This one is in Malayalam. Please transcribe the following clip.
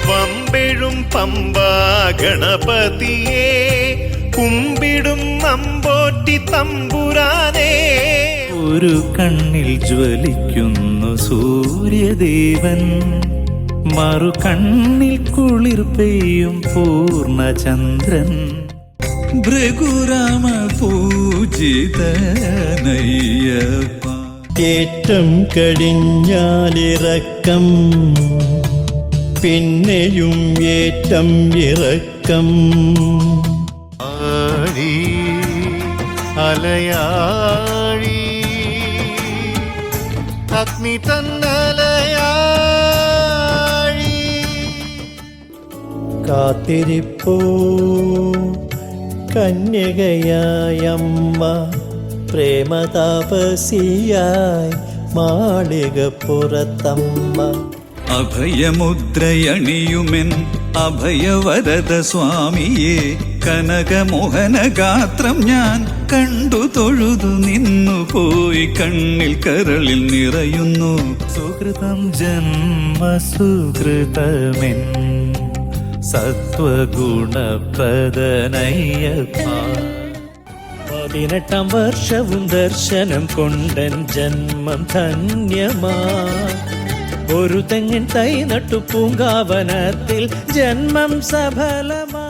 വമ്പെഴും പമ്പ ഗണപതിയെ കുമ്പിടും നമ്പോറ്റി തമ്പുരാനെ. ഒരു കണ്ണിൽ ജ്വലിക്കുന്നു സൂര്യദേവൻ, മറു കണ്ണിൽ കുളിർ പെയ്യും പൂർണ്ണചന്ദ്രൻ. ഭൃഗുരാമ പൂജിതനയ്യപ്പ. ഏറ്റം കടിഞ്ഞാലിറക്കം, പിന്നെയും ഏറ്റം ഇറക്കം. ആഴി അലയാഴി അഗ്നി തന്നലയാഴി. കാത്തിരിപ്പോ കന്യകയായമ്മ, പ്രേമതാപസിയായി മാളികപ്പുറത്തമ്മ. അഭയമുദ്രയണിയുമെൻ അഭയവരദ സ്വാമിയെ, കനകമോഹന ഗാത്രം ഞാൻ കണ്ടു തൊഴുതു നിന്നു പോയി, കണ്ണിൽ കരളിൽ നിറയുന്നു. സുകൃതം ജന്മസുകൃതമെൻ സത്വഗുണപ്രദനയ്യപ്പ. 18 വർഷവും ദർശനം കൊണ്ടൻ ജന്മം ധന്യമാ. ഒരു തെങ്ങിൻ തൈ നട്ടു പൂങ്കാവനത്തിൽ ജന്മം സഫലമാ.